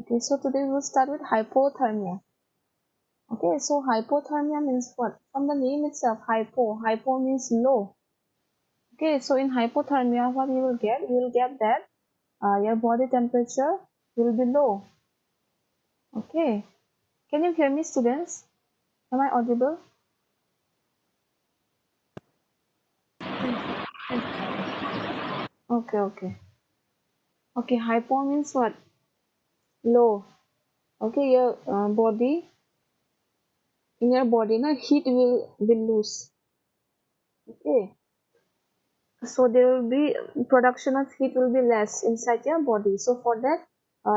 Okay, so today we'll start with hypothermia. Okay, so hypothermia means what? From the name itself, hypo means low. Okay, so in hypothermia, what you will get? You will get that your body temperature will be low. Okay, can you hear me, students? Am I audible? Okay. Okay, hypo means what? Low. Okay, your body, in your body, na heat will be loose. Okay, so there will be production of heat will be less inside your body. So for that,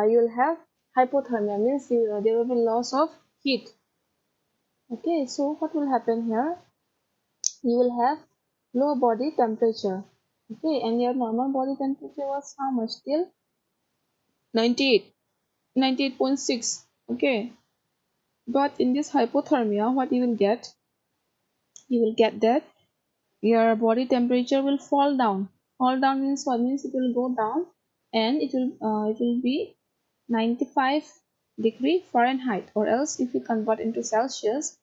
you will have hypothermia, means there will be loss of heat. Okay, so what will happen here? You will have low body temperature. Okay, and your normal body temperature was how much? Till 98, 98.6. Okay, but in this hypothermia, what you will get? You will get that your body temperature will fall down. Fall down means what? Means it will go down, and it will be 95 degree Fahrenheit, or else if we convert into Celsius,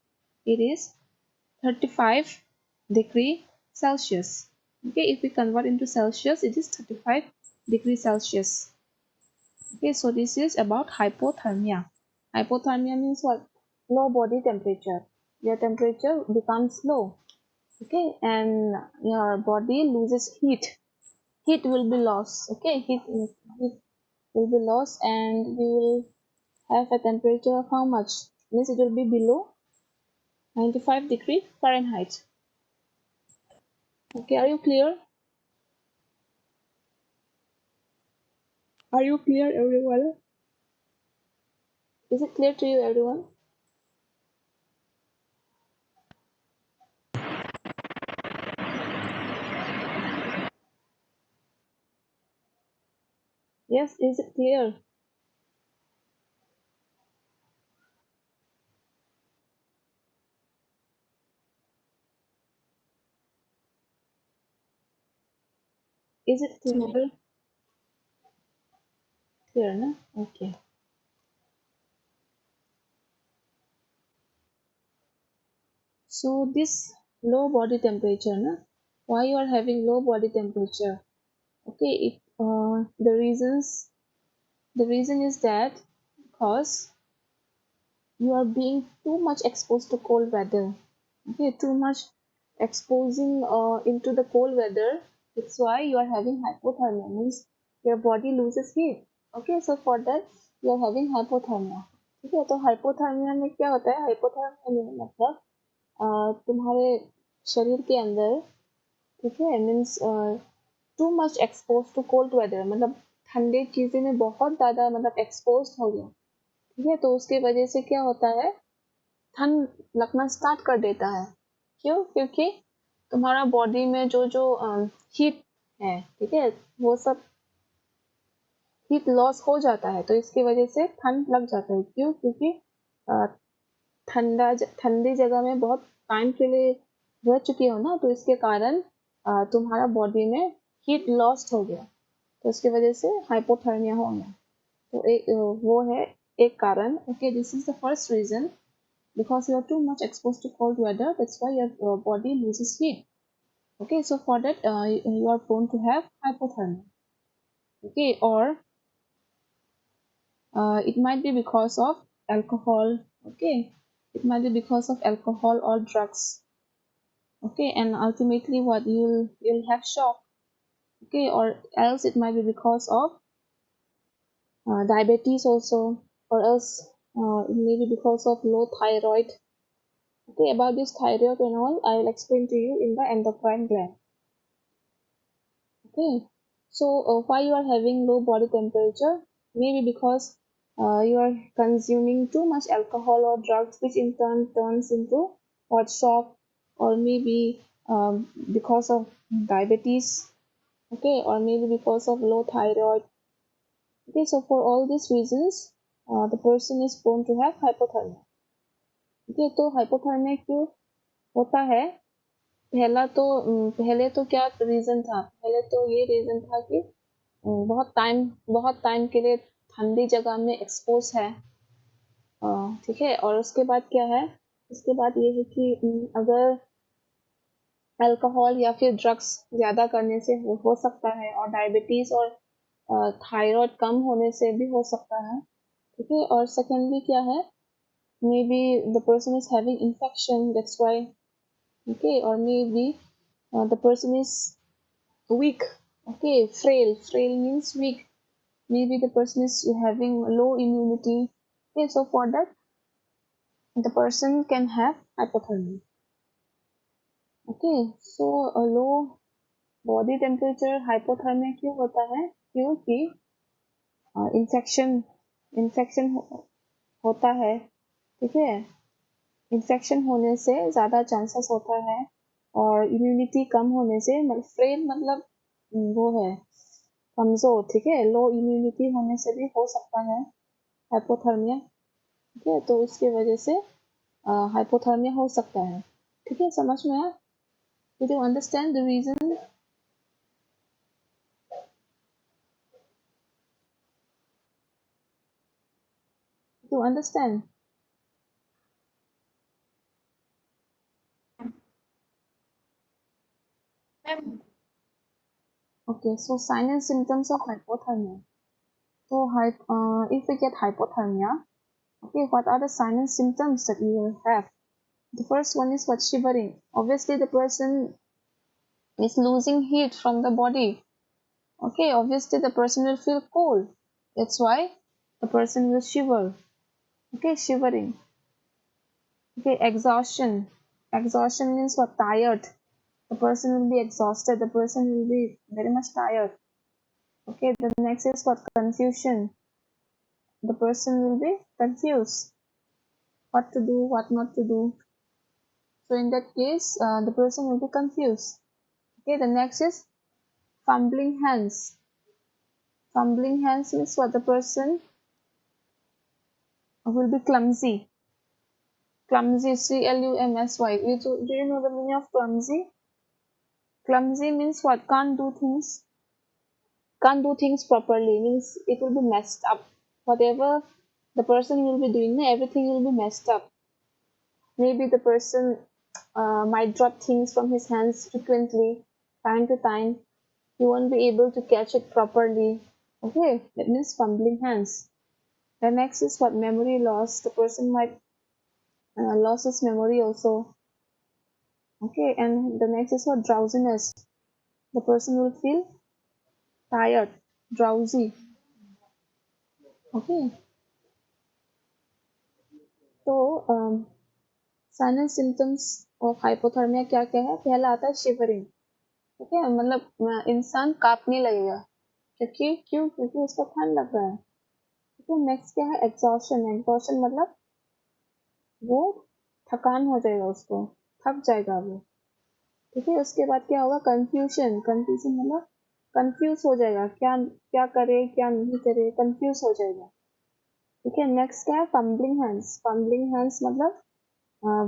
it is 35 degree Celsius. Okay, if we convert into Celsius, it is 35 degree Celsius. Okay, so this is about hypothermia. Hypothermia means what? Low body temperature. Your temperature becomes low. Okay, and your body loses heat. Heat will be lost. Okay, heat will be lost, and you will have a temperature of how much? Means it will be below 95 degree Fahrenheit. Okay, are you clear? Are you clear, everyone? Is it clear to you, everyone? Yes, is it clear? Is it clear? Clear, no? Okay. So this low body temperature, no? Why you are having low body temperature? Okay, the reason is that because you are being too much exposed to cold weather. Okay, too much exposing into the cold weather. That's why you are having hypothermia. Means your body loses heat. Okay, so for that you are having hypothermia. ठीक है, तो hypothermia में क्या होता है? Hypothermia में मतलब तुम्हारे शरीर के अंदर, ठीक है, means too much expose to cold weather, मतलब ठंडे चीज़ें में बहुत ज़्यादा मतलब एक्सपोज हो गया। ठीक है, तो उसके वजह से क्या होता है? ठंड लगना स्टार्ट कर देता है। क्यों? क्योंकि तुम्हारा बॉडी में जो जो हीट है, ठीक है, वो सब हीट लॉस हो जाता है, तो इसकी वजह से ठंड लग जाता है। क्यों? क्योंकि अ, ठंडी जगह में बहुत टाइम के लिए रह चुकी हो ना, तो इसके कारण तुम्हारा बॉडी में हीट लॉस्ट हो गया, तो इसकी वजह से हाइपोथर्मिया हो गया। तो वो है एक कारण। Okay, this is the first reason, because you are too much exposed to cold weather, that's why your body loses heat. Okay, so for that you are prone to have hypothermia. Okay, or it might be because of alcohol. Okay, it might be because of alcohol or drugs. Okay, and ultimately what you'll have shock. Okay, or else it might be because of diabetes also, or else it may be because of low thyroid. Okay, about this thyroid and all, I will explain to you in the endocrine gland. Okay, so why you are having low body temperature? Maybe because you are consuming too much alcohol or drugs, which in turn turns into hot shock, or maybe because of diabetes. Okay, or maybe because of low thyroid. Okay, so for all these reasons, the person is prone to have hypothermia. Okay, तो hypothermia क्यों होता है? पहले तो क्या reason था? पहले तो ये रीजन था कि बहुत टाइम के लिए ठंडी जगह में एक्सपोज है, ठीक है। और उसके बाद क्या है, उसके बाद ये है कि अगर अल्कोहल या फिर ड्रग्स ज़्यादा करने से हो सकता है, और डायबिटीज़ और थायराइड कम होने से भी हो सकता है, ठीक है। और सेकेंडली क्या है, maybe the person is having infection, that's why, okay, or maybe the person is weak, okay, frail means weak, maybe the person is having low immunity, okay, so for that the person can have hypothermia, okay। So a low body temperature hypothermia क्यों होता है, क्योंकि infection होता है, ठीक है। Infection होने से ज़्यादा चांसेस होता है, और इम्यूनिटी कम होने से, मतलब फ्रेल मतलब वो है कमज़ोर, ठीक है। लो इम्यूनिटी होने से भी हो सकता है हाइपोथर्मिया, ठीक है। तो इसकी वजह से हाइपोथर्मिया हो सकता है, ठीक है। समझ में आया? Did you understand the reason? To understand? Okay, so sign and symptoms of hypothermia. So, if we get hypothermia, okay, what are the sign and symptoms that we will have? The first one is what, shivering. Obviously, the person is losing heat from the body. Okay, obviously the person will feel cold. That's why the person will shiver. Okay, shivering. Okay, exhaustion. Exhaustion means what? Tired. The person will be exhausted. The person will be very much tired. Okay, the next is what? Confusion. The person will be confused. What to do, what not to do. So in that case, the person will be confused. Okay, the next is fumbling hands. Fumbling hands means what? The person will be clumsy. Clumsy, C-L-U-M-S-Y. Do you know the meaning of clumsy? Clumsy means what? Can't do things. Can't do things properly. Means it will be messed up. Whatever the person will be doing, everything will be messed up. Maybe the person might drop things from his hands frequently, time to time. He won't be able to catch it properly. Okay, that means fumbling hands. The next is what? Memory loss. The person might lose his memory also. Okay, and the next is what? Drowsiness. The person will feel tired, drowsy. Okay, तो sign and symptoms of hypothermia क्या क्या है? पहला आता है shivering, ठीक है, मतलब इंसान कांपने लगेगा, क्योंकि उसको ठंड लग रहा है, ठीक है। नेक्स्ट क्या है? एग्जॉशन। एग्जॉशन मतलब वो थकान हो जाएगा, उसको थक जाएगा वो, ठीक है। उसके बाद क्या होगा? कंफ्यूजन। कंफ्यूजन मतलब कंफ्यूज हो जाएगा, क्या क्या करे क्या नहीं करे, कंफ्यूज हो जाएगा, ठीक है। नेक्स्ट क्या है? Fumbling hands. फम्बलिंग हैंड्स मतलब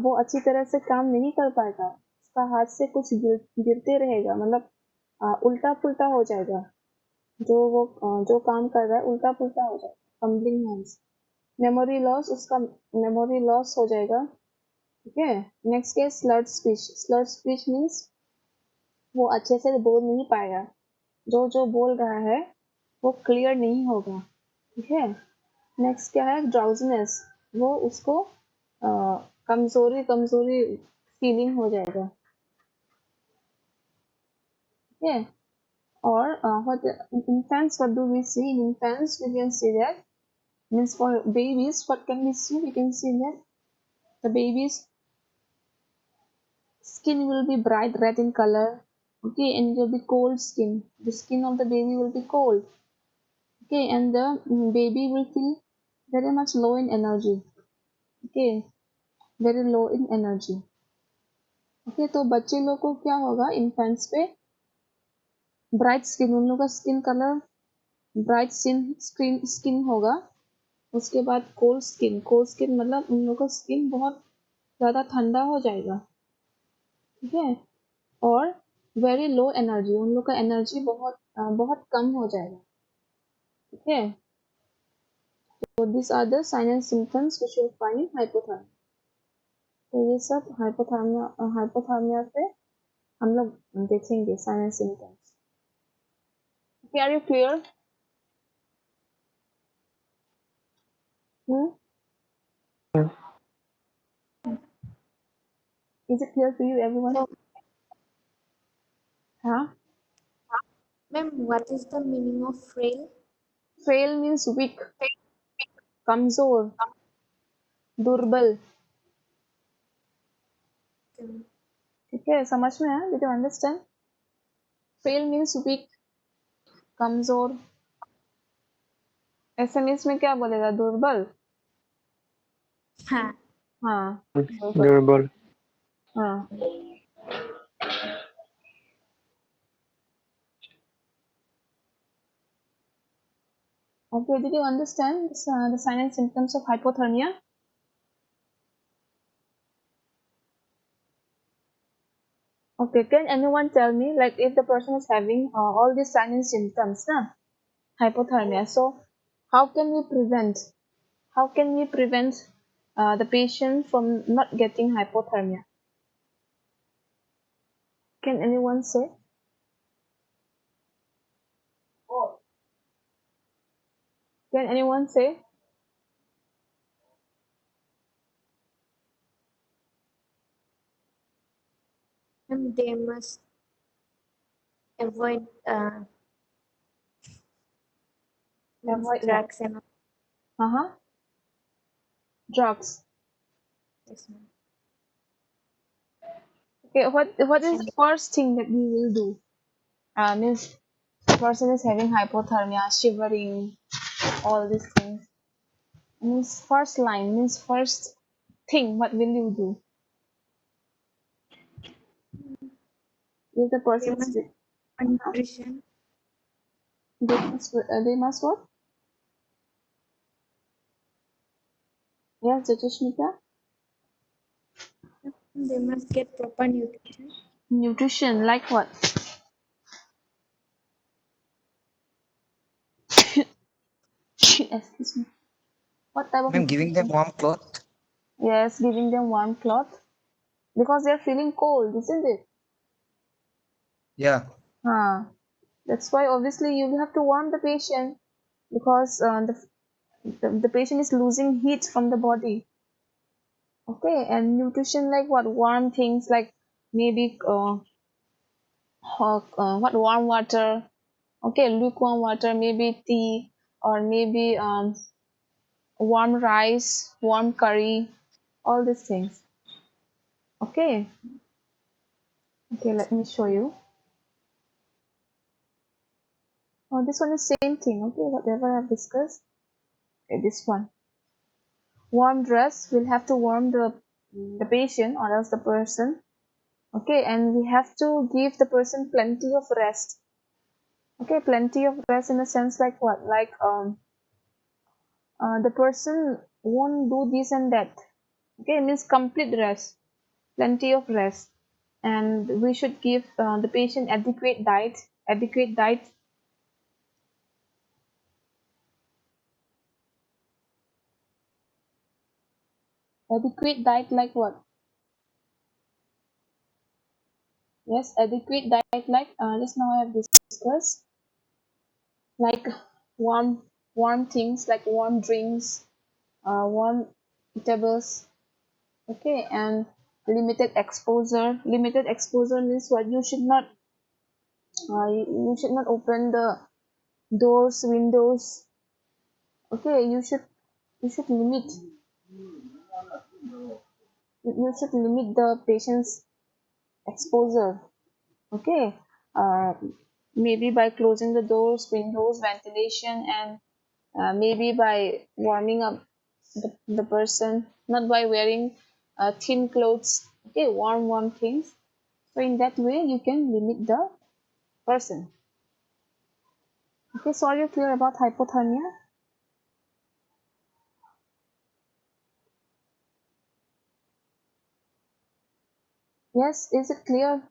वो अच्छी तरह से काम नहीं कर पाएगा, उसका हाथ से कुछ गिरते रहेगा, मतलब उल्टा पुल्टा हो जाएगा, जो काम कर रहा है उल्टा पुल्टा हो जाएगा, फम्बलिंग हैंड्स। मेमोरी लॉस, उसका मेमोरी लॉस हो जाएगा, ठीक है। नेक्स्ट क्या है? Slurred speech. Slurred speech means वो अच्छे से बोल नहीं पाएगा, जो जो बोल रहा है वो क्लियर नहीं होगा, ठीक है। नेक्स्ट क्या है? ड्राउजीनेस। वो उसको कमजोरी कमजोरी फीलिंग हो जाएगा, ठीक है। और what infants, what do we see in infants? We can see that, means for babies, what can we see? We can see that the baby's skin will be bright red in color, okay, and it will be cold skin. The skin of the baby will be cold, okay, and the baby will feel very much low in energy, okay, very low in energy, okay। तो बच्चे लोग को क्या होगा? Infants पे bright skin, उन लोग का स्किन कलर ब्राइट स्किन होगा। उसके बाद कोल्ड स्किन। कोल्ड स्किन मतलब उन लोग का स्किन बहुत ज़्यादा ठंडा हो जाएगा, ठीक है। और वेरी लो एनर्जी, उन लोग का एनर्जी बहुत बहुत कम हो जाएगा, ठीक है। So these are the signs and symptoms which you'll find in hypothermia. तो ये सब hypothermia पे हम लोग देखेंगे signs and symptoms. Okay, are you clear? Hmm? Is it clear to you, everyone? So, Huh? ma'am, what is the meaning of frail? Frail means weak, कमजोर, दुर्बल. ठीक है, समझ में है? Did you understand? Frail means weak, कमजोर. SMS में क्या बोलेगा? दुर्बल. हाँ. हाँ, दुर्बल. Durable. हाँ. Okay, did you understand the signs and symptoms of hypothermia? Okay, can anyone tell me, like, if the person is having all these signs and symptoms, hypothermia, so how can we prevent? How can we prevent the patient from not getting hypothermia? Can anyone say? Can anyone say? And they must avoid Avoid what? drugs and all. Uh-huh. Drugs. Yes, ma'am. Okay, what is And the first thing that we will do? Means the person is having hypothermia, shivering, all these things. Means first line, means first thing, what will you do? If the they person is must sick, nutrition. they must what? Yes, Jyotishnita? They must get proper nutrition. Nutrition, like what? Excuse me. What type of Ma'am, giving them nutrition? warm cloth. Yes, giving them warm cloth because they are feeling cold, isn't it? Yeah. That's why obviously you will have to warm the patient because the patient is losing heat from the body. Okay, and nutrition like what? Warm things like maybe what, warm water. Okay, lukewarm water, maybe tea, or maybe warm rice, warm curry, all these things. Okay, okay, let me show you. Oh, this one is same thing. Okay, whatever I've discussed. Okay, this one. Warm dress. We'll have to warm the patient or else the person. Okay, and we have to give the person plenty of rest. Okay, plenty of rest in a sense like what? Like the person won't do this and that. Okay, means complete rest, plenty of rest, and we should give the patient adequate diet. Adequate diet. Adequate diet like what? Yes, adequate diet like just now I have discussed, like warm things like warm drinks, warm eatables. Okay, and limited exposure. Limited exposure means what? You should not open the doors, windows. Okay, you should limit the patient's exposure. Okay, uh, maybe by closing the doors, windows, ventilation, and maybe by warming up the person, not by wearing thin clothes. Okay, warm things. So in that way, you can limit the person. Okay, so are you clear about hypothermia? Yes, is it clear?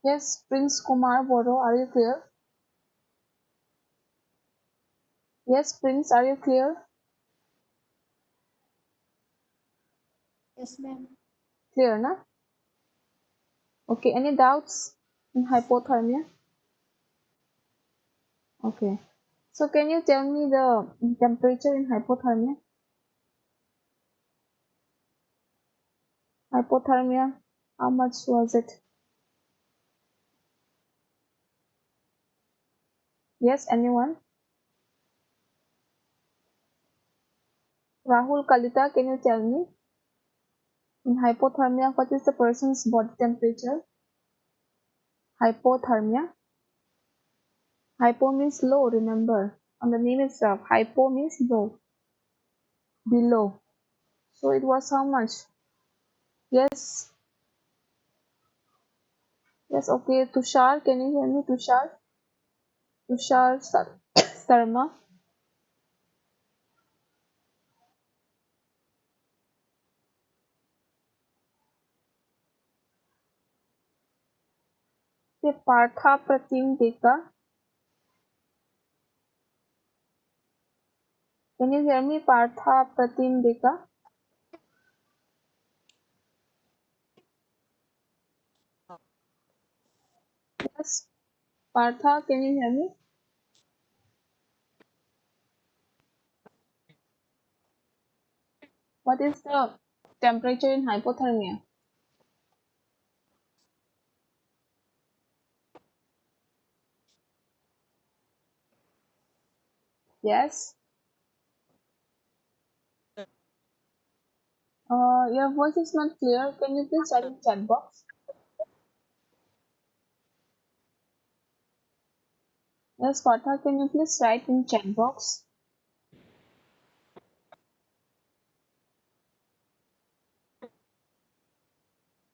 Yes, Prince Kumar Boro, are you clear? Yes, Prince, are you clear? Yes, ma'am. Clear, na? Okay, any doubts in hypothermia? Okay. So can you tell me the temperature in hypothermia? Hypothermia, how much was it? Yes, anyone? Rahul, Kalita, can you tell me? In hypothermia, what is the person's body temperature? Hypothermia. Hypo means low, remember. On the name itself, hypo means low, below. So it was how much? Yes, yes, okay. Tushar, can you hear me? Tushar Sarma. The Partha Pratim Deka. Can you hear me? Partha Pratim Deka. Yes, Partha, can you hear me? What is the temperature in hypothermia? Yes. Your voice is not clear. Can you please write in chat box? Yes, Partha, can you please write in chat box?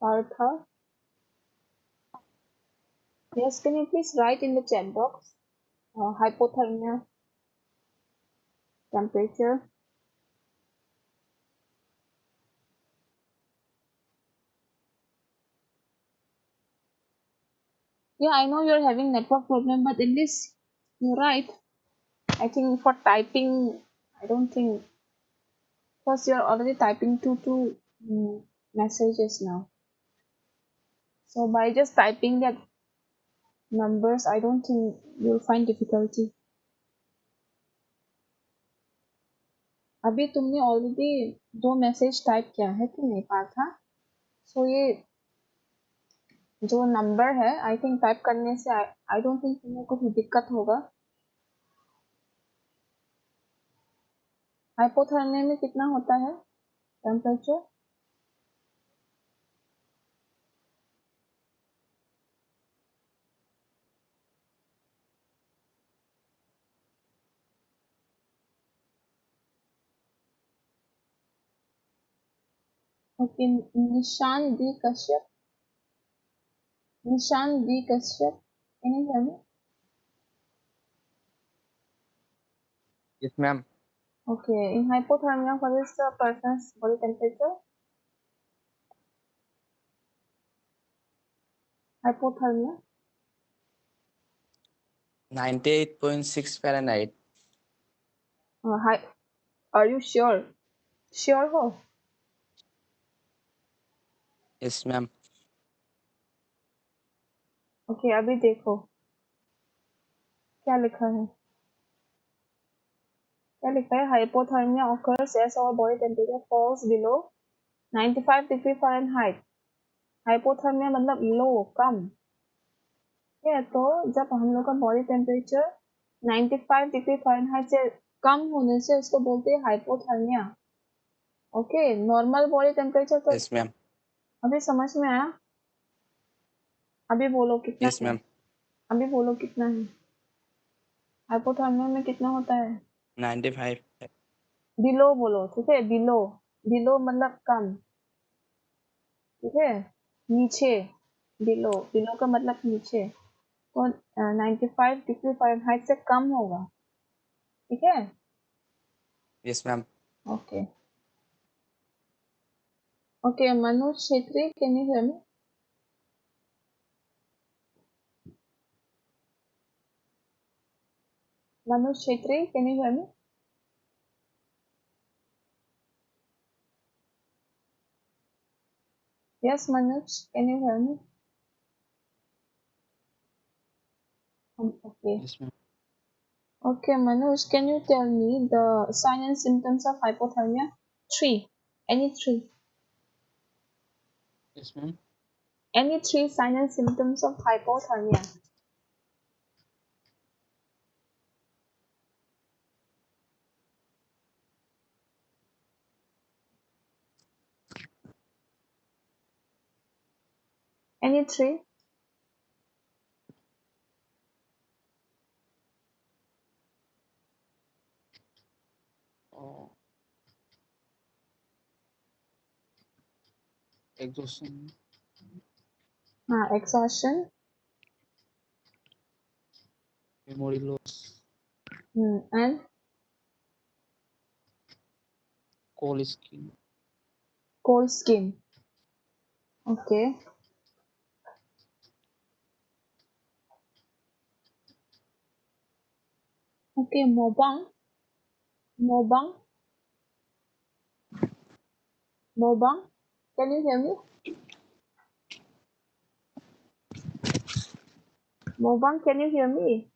Partha. Yes, can you please write in the chat box? Hypothermia temperature. Yeah, I know you're having network problem, but at least you write. I think for typing, I don't think, because you're already typing two messages now. So by just typing that numbers, I don't think you'll find difficulty. अभी तुमने already दो message type किया है कि नहीं पार्था? सो ये जो number है आई थिंक टाइप करने से आई डोंट थिंक तुम्हें कुछ दिक्कत होगा. हाइपोथर्मिया में कितना होता है temperature? Okay, Nishan D Kashyap, can you hear me? Yes, ma'am. Okay, in hypothermia what is the person's body temperature? Hypothermia 98.6 Fahrenheit. हाई, आर यू श्योर? श्योर हो? Yes, ma'am. ओके, अभी देखो क्या लिखा है. क्या लिखा है? Hypothermia occurs as our body temperature falls below 95 degree Fahrenheit. Hypothermia मतलब लो, कम. ठीक है, तो जब हम लोग का बॉडी टेम्परेचर 95 डिग्री फ़ारेनहाइट से कम होने से उसको बोलते हैं hypothermia. Okay, normal body temperature तो Yes, ma'am. अभी समझ में आया? अभी बोलो कितना Yes, है? ma'am. अभी बोलो कितना है? हाइपोथर्मिया में कितना होता है? 95. बिलो बोलो, ठीक है? बिलो, बिलो मतलब कम, ठीक है? नीचे, बिलो, बिलो का मतलब नीचे. तो 95 डिग्री फ़ारेनहाइट से कम होगा, ठीक है? Yes, ma'am. Okay. Okay, Manoj Chhetri, can you hear me? Manoj Chetri, can you hear me? Yes, Manoj, can you hear me? Okay. Yes, ma'am. Okay, Manoj, can you tell me the sign and symptoms of hypothermia? Three. Any three. Yes, ma'am. Any three sign and symptoms of hypothermia. Any three? Oh, exhaustion, Exhaustion. memory loss, And cold skin, cold skin. Okay. Okay, Mobang. Mobang. Mobang. Can you hear me? Mobang, can you hear me?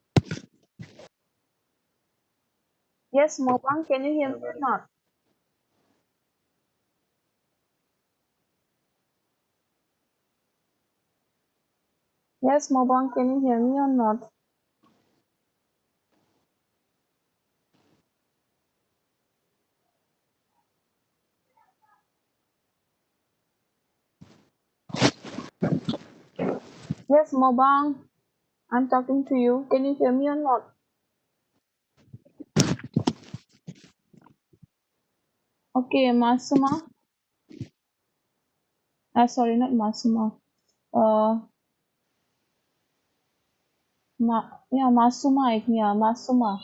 Yes, Mobang, can you hear me or not? Yes, Mobang, can you hear me or not? Yes, Mobang, I'm talking to you. Can you hear me or not? Okay, Masuma. Sorry, not Masuma. Uh, Masuma, Masuma.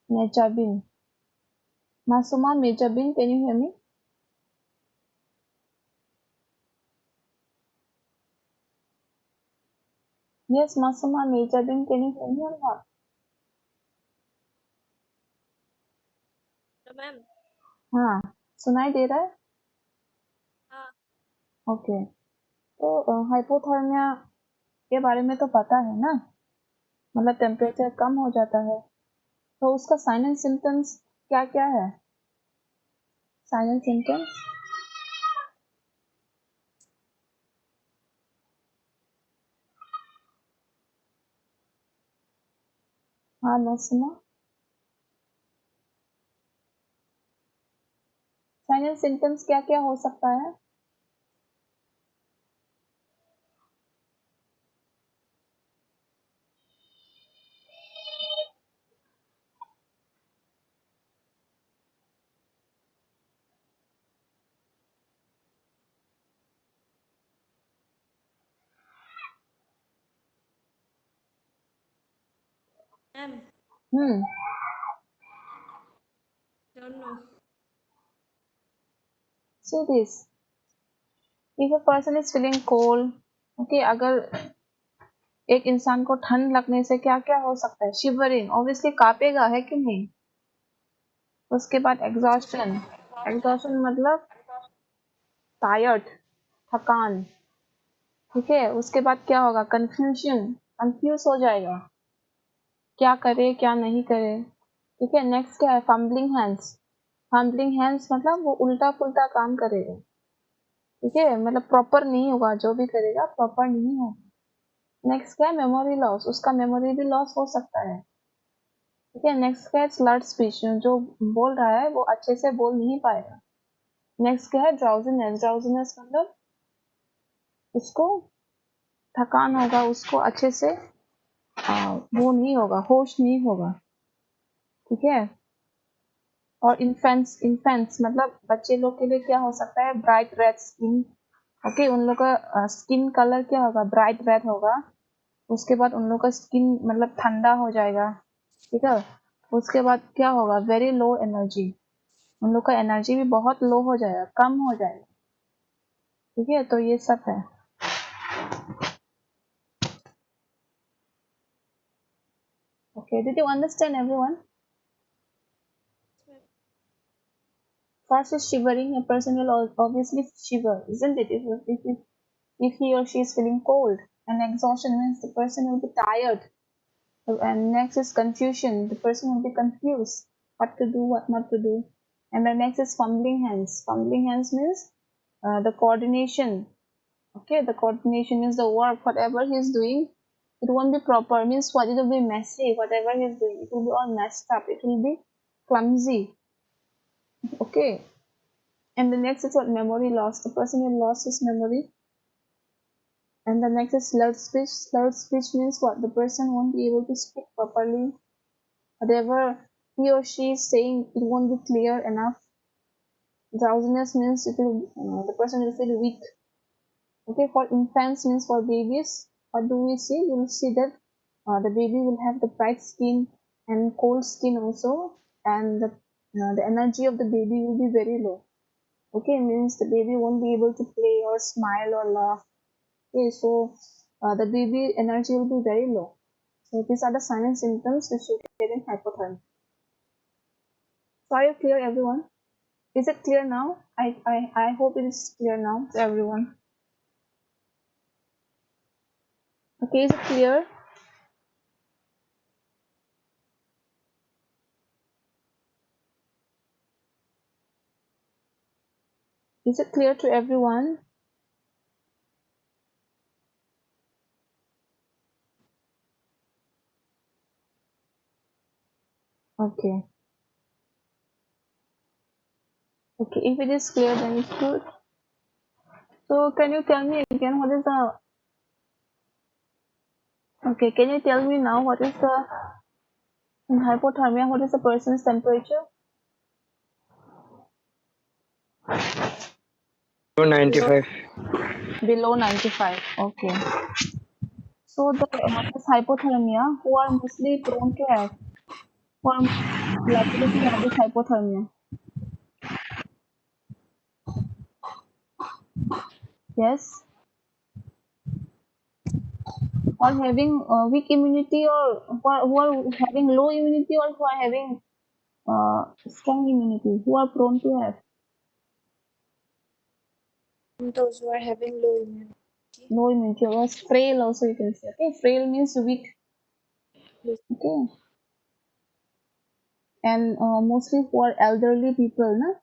Mejabin. Masuma Mejabin, can you hear me? Yes, Masuma Mejabin, can you hear me or not? तो ma'am हाँ, सुनाई दे रहा है? हाँ okay, तो hypothermia के बारे में तो पता है ना, मतलब टेम्परेचर कम हो जाता है, तो उसका साइन एंड सिम्टम्स क्या क्या है? Sign and symptoms? हाँ, मौसमा, साइन एंड सिम्टम्स क्या क्या हो सकता है? Ma'am Hmm. Don't know So this, if a person is feeling cold, okay, अगर एक इंसान को ठंड लगने से क्या क्या हो सकता है? शिवरिंग, ऑब्वियसली कांपेगा, है कि नहीं? उसके बाद एग्जॉस्शन, एग्जॉस्शन मतलब टायर्ड, थकान, ठीक है? उसके बाद क्या होगा? कंफ्यूजन, कंफ्यूज हो जाएगा, क्या करे क्या नहीं करे, ठीक है? नेक्स्ट क्या है? फम्बलिंग हैंड्स, फम्बलिंग हैंड्स मतलब वो उल्टा पुल्टा काम करेगा, ठीक है? मतलब प्रॉपर नहीं होगा, जो भी करेगा प्रॉपर नहीं होगा। नेक्स्ट क्या है? मेमोरी लॉस, उसका मेमोरी भी लॉस हो सकता है, ठीक है? नेक्स्ट क्या है? स्लर्ड स्पीच, जो बोल रहा है वो अच्छे से बोल नहीं पाएगा। नेक्स्ट क्या है? ड्राउजीनेस, ड्राउजीनेस मतलब उसको थकान होगा, उसको अच्छे से वो नहीं होगा, होश नहीं होगा, ठीक है? और इन्फेंट्स, इन्फेंट्स मतलब बच्चे लोग के लिए क्या हो सकता है? ब्राइट रेड स्किन, ओके, उन लोग का स्किन कलर क्या होगा? ब्राइट रेड होगा। उसके बाद उन लोग का स्किन मतलब ठंडा हो जाएगा, ठीक है? उसके बाद क्या होगा? वेरी लो एनर्जी, उन लोग का एनर्जी भी बहुत लो हो जाएगा, कम हो जाएगा, ठीक है? तो ये सब है। Okay, did you understand everyone? First is shivering. A person will obviously shiver, isn't it? If he or she is feeling cold, and exhaustion means the person will be tired. And next is confusion. The person will be confused what to do, what not to do. And the next is fumbling hands. Fumbling hands means the coordination. Okay, the coordination means the work, whatever he is doing, it won't be proper. Means what, it will be messy. Whatever he is doing, it will be all messed up. It will be clumsy. Okay. And the next is what, memory loss. The person will lose his memory. And the next is slurred speech. Slurred speech means what? The person won't be able to speak properly. Whatever he or she is saying, it won't be clear enough. Drowsiness means the person will feel weak. Okay, for infants means for babies, what do we see? You will see that the baby will have the bright skin and cold skin also, and the energy of the baby will be very low. Okay, means the baby won't be able to play or smile or laugh. Okay, so the baby energy will be very low. So these are the signs and symptoms which you get in hypothermia. So are you clear, everyone? Is it clear now? I hope it is clear now to everyone. Okay, is it clear? Is it clear to everyone? Okay. Okay, if it is clear, then it's good. So can you tell me again what is the okay, can you tell me now what is the in hypothermia, what is the person's temperature? 95. Below 95. Okay. So the this hypothermia, who are mostly prone to have, who are likely to have this hypothermia? Yes. Or having weak immunity, or who are having low immunity, or who are having strong immunity, who are prone to have Those who are having low immunity. low immunity, or frail also you can say. Okay, frail means weak. Okay, and mostly who are elderly people, na?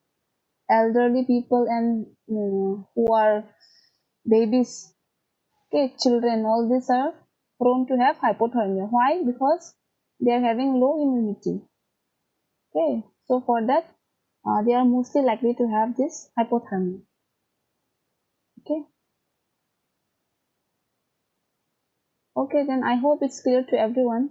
Elderly people and who are babies. Okay, children, all these are prone to have hypothermia. Why? Because they are having low immunity. Okay, so for that, they are mostly likely to have this hypothermia. Okay. Okay, then I hope it's clear to everyone.